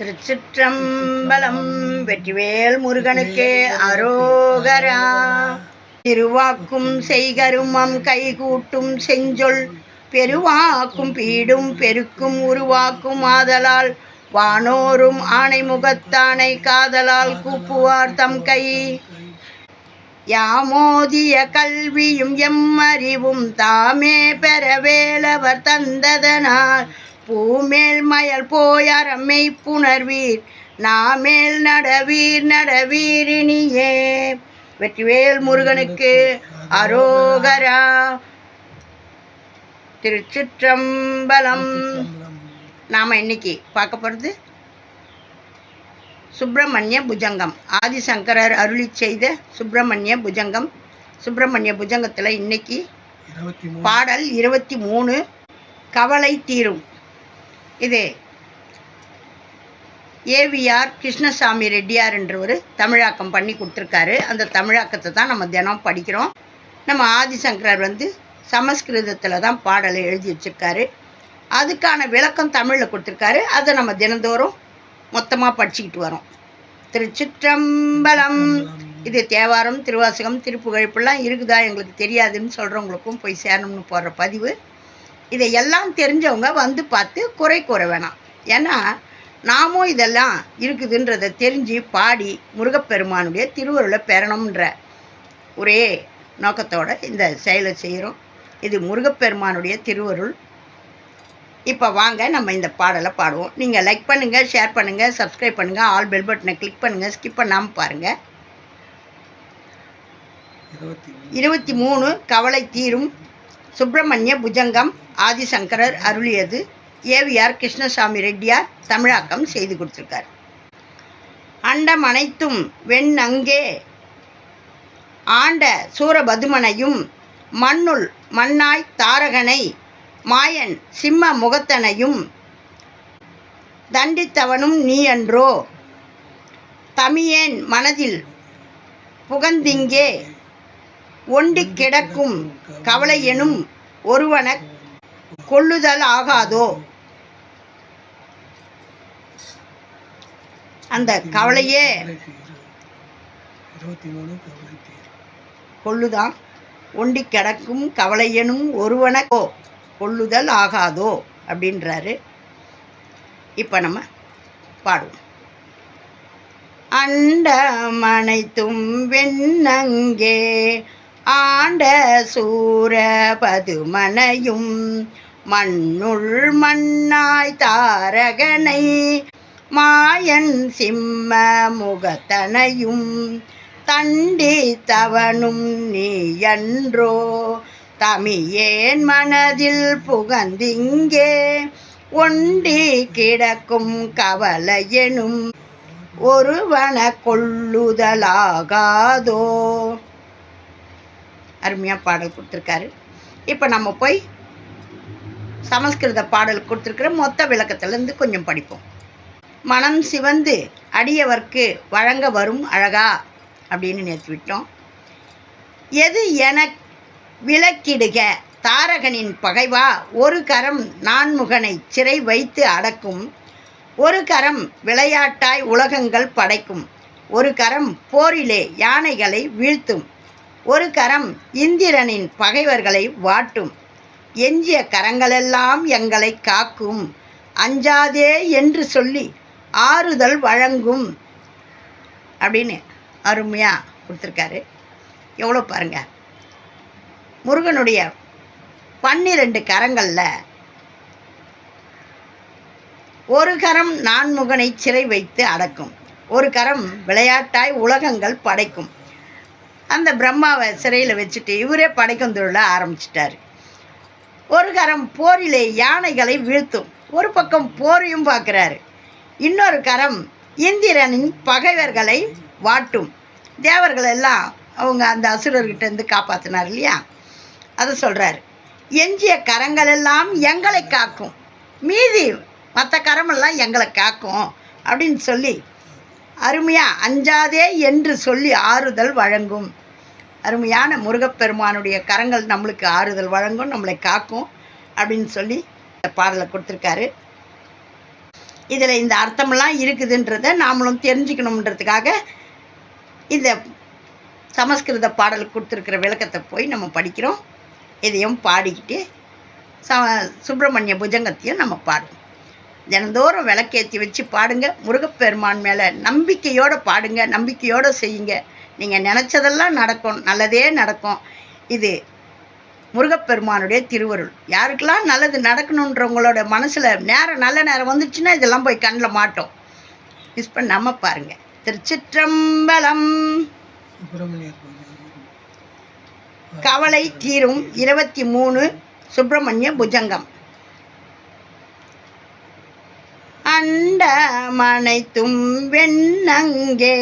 திருச்சிற்றம்பலம். வெற்றிவேல் முருகனுக்கே அரோகரா. திருவாக்கும் செய்கருமம் கைகூட்டும் செஞ்சொல் பெருவாக்கும் பீடும் பெருக்கும் உருவாக்கும் ஆதலால் வானோரும் ஆணை முகத்தானை காதலால் கூப்புவார் தம் கை. யாமோதிய கல்வியும் எம்மறிவும் தாமே பெற வேலவர் தந்ததனால் பூமேல் மயல் போயறமை புணர்வீர் நாமேல் நடவீர் நடவீரினியே. வெற்றிவேல் முருகனுக்கு அரோகரா. திருச்சிற்றம்பலம். நாம் இன்னைக்கு பார்க்க போகிறது சுப்பிரமணிய புஜங்கம். ஆதிசங்கரர் அருளி செய்த சுப்பிரமணிய புஜங்கம். சுப்பிரமணிய புஜங்கத்தில் இன்னைக்கு பாடல் 23 கவலை தீரும். இது ஏவிஆர் கிருஷ்ணசாமி ரெட்டியார் என்றவர் தமிழாக்கம் பண்ணி கொடுத்துருக்காரு. அந்த தமிழாக்கத்தை தான் நம்ம தினம் படிக்கிறோம். நம்ம ஆதிசங்கரர் சமஸ்கிருதத்தில் தான் பாடலை எழுதி வச்சுருக்காரு. அதுக்கான விளக்கம் தமிழில் கொடுத்துருக்காரு. அதை நம்ம தினந்தோறும் மொத்தமாக படிச்சுக்கிட்டு வரோம். திருச்சிற்றம்பலம். இது தேவாரம், திருவாசகம், திருப்புகழ் இப்படிலாம் இருக்குதா எங்களுக்கு தெரியாதுன்னு சொல்கிறவங்களுக்கும் போய் சேரணும்னு போடுற பதிவு. இதை எல்லாம் தெரிஞ்சவங்க பார்த்து குறை கூற வேணாம். ஏன்னா நாமும் இதெல்லாம் இருக்குதுன்றதை தெரிஞ்சு பாடி முருகப்பெருமானுடைய திருவருளை பெறணுன்ற ஒரே நோக்கத்தோடு இந்த செயலை செய்கிறோம். இது முருகப்பெருமானுடைய திருவருள். இப்போ வாங்க நம்ம இந்த பாடலை பாடுவோம். நீங்கள் லைக் பண்ணுங்கள், ஷேர் பண்ணுங்கள், சப்ஸ்கிரைப் பண்ணுங்கள், ஆல் பெல் பட்டனை கிளிக் பண்ணுங்கள், ஸ்கிப் பண்ணாமல் பாருங்கள். 23 கவலை தீரும் சுப்பிரமணிய புஜங்கம். ஆதிசங்கரர் அருளியது. ஏவிஆர் கிருஷ்ணசாமி ரெட்டியார் தமிழாக்கம் செய்து கொடுத்துருக்கார். அண்டம் அனைத்தும் வெண் அங்கே ஆண்ட சூரபதுமனையும் மண்ணுள் மண்ணாய் தாரகனை மாயன் சிம்ம முகத்தனையும் தண்டித்தவனும் நீ அன்றோ தமியேன் மனதில் புகந்திங்கே ஒண்டி கிடக்கும் கவலை எனும் ஒருவன கொள்ளுதல் ஆகாதோ. அந்த கவலையே கொள்ளுதான். ஒண்டி கிடக்கும் கவலையனும் ஒருவன கொள்ளுதல் ஆகாதோ அப்படின்றாரு. இப்போ நம்ம பாடுவோம். அண்டமனைத்தும் வெண்ணங்கே ஆண்ட சூர பதுமனையும் மண்ணுள் மண்ணாய் தாரகனை மாயன் சிம்ம முகத்தனையும் தண்டித்தவனும் நீயன்றோ தமியேன் மனதில் புகந்திங்கே ஒண்டி கிடக்கும் கவலையெனும் ஒருவன கொள்ளுதலாகாதோ. அருமையாக பாடல் கொடுத்துருக்காரு. இப்போ நம்ம போய் சமஸ்கிருத பாடல் கொடுத்துருக்கிற மொத்த விளக்கத்திலேருந்து கொஞ்சம் படிப்போம். மனம் சிவந்து அடியவர்க்கு வழங்க வரும் அழகா அப்படின்னு நேற்று விட்டோம். எது என விளக்கிடுக தாரகனின் பகைவா ஒரு கரம் நான்முகனை சிறை வைத்து அடக்கும் ஒரு கரம் விளையாட்டாய் உலகங்கள் படைக்கும் ஒரு கரம் போரிலே யானைகளை வீழ்த்தும் ஒரு கரம் இந்திரனின் பகைவர்களை வாட்டும் எஞ்சிய கரங்களெல்லாம் எங்களை காக்கும் அஞ்சாதே என்று சொல்லி ஆறுதல் வழங்கும் அப்படின்னு அருமையாக கொடுத்துருக்காரு. எவ்வளோ பாருங்க. முருகனுடைய 12 கரங்களில் ஒரு கரம் நான்முகனை சிறை வைத்து அடக்கும் ஒரு கரம் விளையாட்டாய் உலகங்கள் படைக்கும். அந்த பிரம்மாவை சிறையில் வச்சுட்டு இவரே படைக்கும் தொழிலை ஆரம்பிச்சிட்டாரு. ஒரு கரம் போரிலே யானைகளை வீழ்த்தும். ஒரு பக்கம் போரையும் பார்க்குறாரு. இன்னொரு கரம் இந்திரனின் பகைவர்களை வாட்டும். தேவர்கள் எல்லாம் அவங்க அந்த அசுரர்கிட்டேருந்து காப்பாற்றினார் இல்லையா, அதை சொல்கிறாரு. எஞ்சிய கரங்களெல்லாம் எங்களை காக்கும், மீதி மற்ற கரமெல்லாம் எங்களை காக்கும் அப்படின்னு சொல்லி அருமையாக அஞ்சாதே என்று சொல்லி ஆறுதல் வழங்கும். அருமையான முருகப்பெருமானுடைய கரங்கள் நம்மளுக்கு ஆறுதல் வழங்கும், நம்மளை காக்கும் அப்படின்னு சொல்லி இந்த பாடலை கொடுத்துருக்காரு. இதில் இந்த அர்த்தமெல்லாம் இருக்குதுன்றதை நாமளும் தெரிஞ்சுக்கணுன்றதுக்காக இந்த சமஸ்கிருத பாடல் கொடுத்துருக்கிற விளக்கத்தை போய் நம்ம படிக்கிறோம். இதையும் பாடிக்கிட்டு சுப்பிரமணிய புஜங்கத்தையும் நம்ம பாடுவோம். தினந்தோறும் விளக்கேற்றி வச்சு பாடுங்க. முருகப்பெருமான் மேலே நம்பிக்கையோடு பாடுங்க, நம்பிக்கையோடு செய்யுங்க. நீங்கள் நினச்சதெல்லாம் நடக்கும், நல்லதே நடக்கும். இது முருகப்பெருமானுடைய திருவருள். யாருக்கெல்லாம் நல்லது நடக்கணுன்றவங்களோட மனசில் நல்ல நேரம் வந்துச்சுன்னா இதெல்லாம் போய் கண்ணில் மாட்டோம். மிஸ் பண்ணாமல் பாருங்கள். திருச்சிற்றம்பலம். கவலை தீரும் 23 சுப்பிரமணிய புஜங்கம். அண்டமனைத்தும் வெண்ணங்கே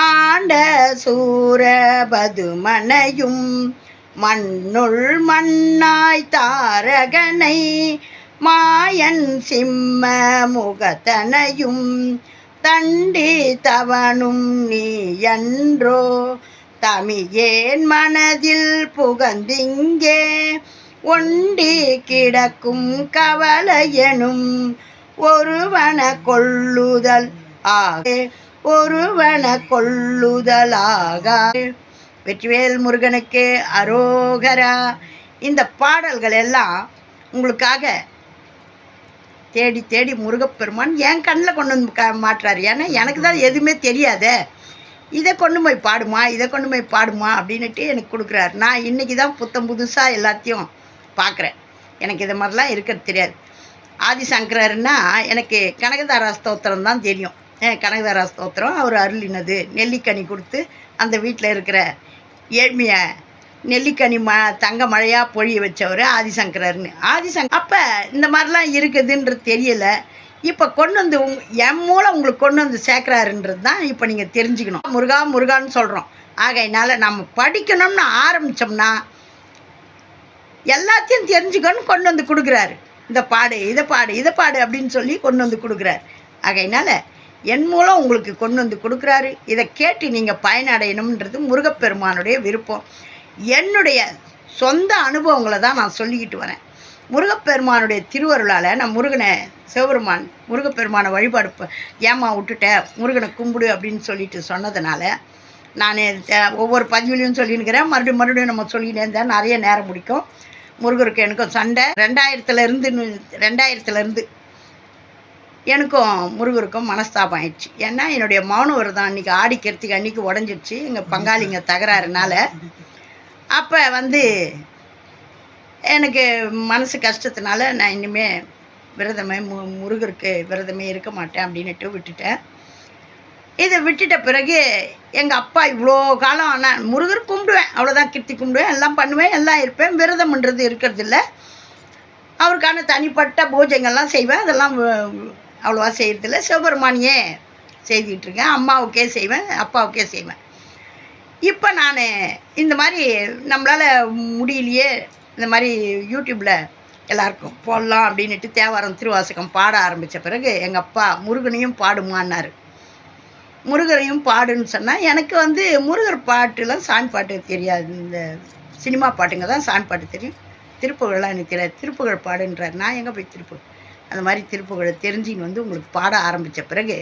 ஆண்ட சூரபதுமனையும் மண்ணுள் மண்ணாய் தாரகனை மாயன் சிம்ம முகத்தனையும் தண்டி தவனும் நீயன்றோ தமியேன் மனதில் புகந்திங்கே ஒண்டி கிடக்கும் கவலையெனும் ஒருவன கொள்ளுதல் கொள்ளுதலாக. வெற்றிவேல் முருகனுக்கு அரோகரா. இந்த பாடல்கள் எல்லாம் உங்களுக்காக தேடி தேடி முருகப்பெருமான் என் கண்ணில் கொண்டு வந்து மாட்டுறாரு. ஏன்னா எனக்கு தான் எதுவுமே தெரியாதே. இதை கொண்டு போய் பாடுமா, இதை கொண்டு போய் பாடுமா அப்படின்ட்டு எனக்கு கொடுக்குறாரு. நான் இன்றைக்கி தான் புதுசாக எல்லாத்தையும் பார்க்குறேன். எனக்கு இது மாதிரிலாம் இருக்கிறது தெரியாது. ஆதிசங்கரர்னா எனக்கு கனகதாரா ஸ்தோத்திரம் தான் தெரியும். கனகதாரா ஸ்தோத்திரம் அவர் அருளினது. நெல்லிக்கனி கொடுத்து அந்த வீட்டில் இருக்கிற ஏழ்மைய நெல்லிக்கனி தங்க மழையாக பொழிய வச்சவர் ஆதிசங்கரர்னு. அப்போ இந்த மாதிரிலாம் இருக்குதுன்றது தெரியலை. இப்போ கொண்டு வந்து என் மூலம் உங்களுக்கு கொண்டு வந்து சேர்க்குறாருன்றது தான் இப்போ நீங்கள் தெரிஞ்சுக்கணும். முருகா முருகான்னு சொல்கிறோம். ஆகையினால நம்ம படிக்கணும்னு ஆரம்பித்தோம்னா எல்லாத்தையும் தெரிஞ்சுக்கணும்னு கொண்டு வந்து கொடுக்குறாரு. இந்த பாடு, இதை பாடு, இதை பாடு அப்படின்னு சொல்லி கொண்டு வந்து கொடுக்குறாரு. ஆகையினால என் மூலம் உங்களுக்கு கொண்டு வந்து கொடுக்குறாரு. இதை கேட்டு நீங்கள் பயனடையணுன்றது முருகப்பெருமானுடைய விருப்பம். என்னுடைய சொந்த அனுபவங்களை தான் நான் சொல்லிக்கிட்டு வரேன். முருகப்பெருமானுடைய திருவருளால் நான் முருகப்பெருமானை வழிபாடு ஏமா விட்டுட்டேன், முருகனை கும்பிடு அப்படின்னு சொல்லிட்டு சொன்னதுனால நான் ஒவ்வொரு பதிவுலையும் சொல்லினுக்கிறேன். மறுபடியும் நம்ம சொல்லிக்கிட்டே இருந்தால் நிறைய நேரம் முடிக்கும். முருகருக்கு எனக்கும் சண்டை 2000 எனக்கும் முருகருக்கும் மனஸ்தாபம் ஆயிடுச்சு. ஏன்னா என்னுடைய மௌன விரதம் அன்றைக்கி ஆடிக்கிறதுக்கு அன்றைக்கி உடஞ்சிடுச்சு எங்கள் பங்காளிங்க தகராறுனால. அப்போ எனக்கு மனசு கஷ்டத்தினால நான் இனிமேல் முருகருக்கு விரதமே இருக்க மாட்டேன் அப்படின்ட்டு விட்டுட்டேன். இதை விட்டுட்ட பிறகு எங்கள் அப்பா இவ்வளோ காலம் நான் முருகர் கும்பிடுவேன், அவ்வளோதான், கிருத்தி கும்பிடுவேன், எல்லாம் பண்ணுவேன், எல்லாம் இருப்பேன். விரதம்ன்றது இருக்கிறதில்ல. அவருக்கான தனிப்பட்ட பூஜைகள்லாம் செய்வேன். அதெல்லாம் அவ்வளோவா செய்கிறதில்ல. சிவபெருமானியே செய்துக்கிட்டுருக்கேன். அம்மாவுக்கே செய்வேன், அப்பாவுக்கே செய்வேன். இப்போ நான் இந்த மாதிரி நம்மளால் முடியலையே, இந்த மாதிரி யூடியூப்பில் எல்லாருக்கும் போடலாம் அப்படின்ட்டு தேவாரம் திருவாசகம் பாட ஆரம்பித்த பிறகு எங்கள் அப்பா முருகனையும் பாடுமான்னார். முருகரையும் பாடுன்னு சொன்னால் எனக்கு முருகர் பாட்டுலாம் சாமி பாட்டு தெரியாது. இந்த சினிமா பாட்டுங்க தான் சாமி பாட்டு தெரியும். திருப்புகழெலாம் எனக்கு தெரியாது. திருப்புகழ் பாடுன்றார். நான் எங்கே போய் திருப்புகழ் அந்த மாதிரி திருப்புகழை தெரிஞ்சின்னு உங்களுக்கு பாட ஆரம்பித்த பிறகு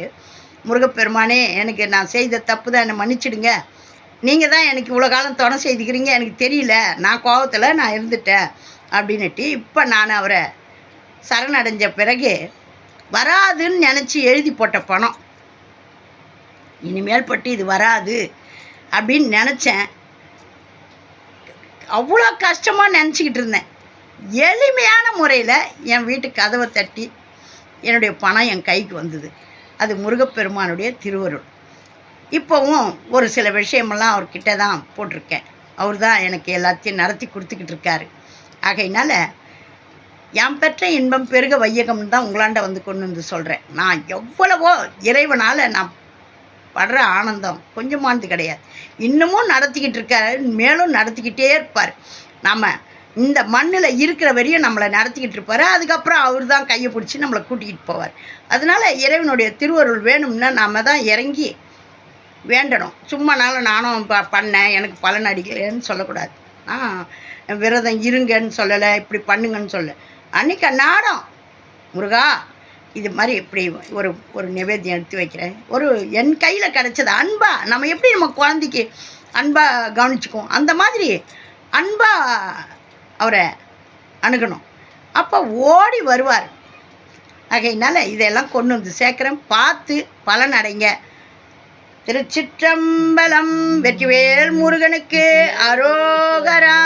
முருகப்பெருமானே எனக்கு நான் செய்த தப்பு தான், என்னை மன்னிச்சிடுங்க. நீங்கள் தான் எனக்கு இவ்வளோ காலம் துணை செய்துக்கிறீங்க, எனக்கு தெரியல, நான் கோபத்தில் நான் இருந்துட்டேன் அப்படின்னுட்டு இப்போ நான் அவரை சரணடைஞ்ச பிறகு வராதுன்னு நினச்சி எழுதி போட்ட பணம் இனிமேல் பட்டு இது வராது அப்படின்னு நினச்சேன். அவ்வளோ கஷ்டமாக நினச்சிக்கிட்டு இருந்தேன். எளிமையான முறையில் என் வீட்டு கதவை தட்டி என்னுடைய பணம் என் கைக்கு வந்தது. அது முருகப்பெருமானுடைய திருவருள். இப்போவும் ஒரு சில விஷயமெல்லாம் அவர்கிட்ட தான் போட்டிருக்கேன். அவர் தான் எனக்கு எல்லாத்தையும் நடத்தி கொடுத்துக்கிட்டு இருக்காரு. ஆகையினால என் பெற்ற இன்பம் பெருக வையகம்னு தான் உங்களாண்ட கொண்டு வந்து சொல்கிறேன். நான் எவ்வளவோ இறைவனால் நான் படுற ஆனந்தம் கொஞ்சமானது கிடையாது. இன்னமும் நடத்திக்கிட்டு இருக்காரு, மேலும் நடத்திக்கிட்டே இருப்பார். நம்ம இந்த மண்ணில் இருக்கிற வரையும் நம்மளை நடத்திக்கிட்டு இருப்பார். அதுக்கப்புறம் அவர் தான் கையை பிடிச்சி நம்மளை கூட்டிக்கிட்டு போவார். அதனால் இறைவனுடைய திருவருள் வேணும்னா நாம் தான் இறங்கி வேண்டணும். சும்மானாலும் நானும் பண்ணேன் எனக்கு பலன் அடிக்கலைன்னு சொல்லக்கூடாது. விரதம் இருங்கன்னு சொல்லலை, இப்படி பண்ணுங்கன்னு சொல்ல. அன்றைக்கி நாடம் முருகா இது மாதிரி இப்படி ஒரு ஒரு நிவேத்தியம் எடுத்து வைக்கிறேன். ஒரு என் கையில் கிடச்சது அன்பா, நம்ம எப்படி நம்ம குழந்தைக்கு அன்பாக கவனிச்சுக்குவோம், அந்த மாதிரி அன்பாக அவரை அணுகணும். அப்போ ஓடி வருவார். ஆகையினால இதெல்லாம் கொண்டு வந்து சேர்க்குறேன். பார்த்து பலன் அடைங்க. திருச்சிற்றம்பலம். வெற்றிவேல் முருகனுக்கு அரோகரா.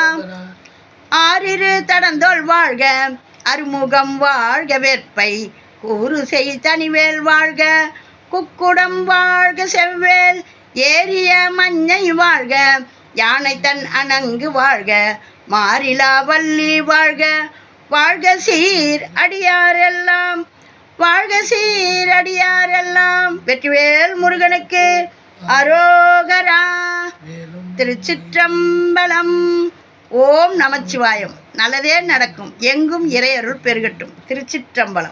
ஆறிரு தடந்தோள் வாழ்க, அருமுகம் வாழ்க, வேற்பை கூறு செய் தனிவேல் வாழ்க, குக்குடம் வாழ்க, செவ்வேல் ஏரிய மஞ்சை வாழ்க, யானை தன் அணங்கு வாழ்க, மாறிலா வள்ளி வாழ்க, வாழ்க சீர் அடியாரெல்லாம், வாழ்க சீர் அடியாரெல்லாம். வெற்றிவேல் முருகனுக்கு அரோகரா. திருச்சிற்றம்பலம். ஓம் நமச்சிவாயம். நல்லதே நடக்கும். எங்கும் இறையருள் பெருகட்டும். திருச்சிற்றம்பலம்.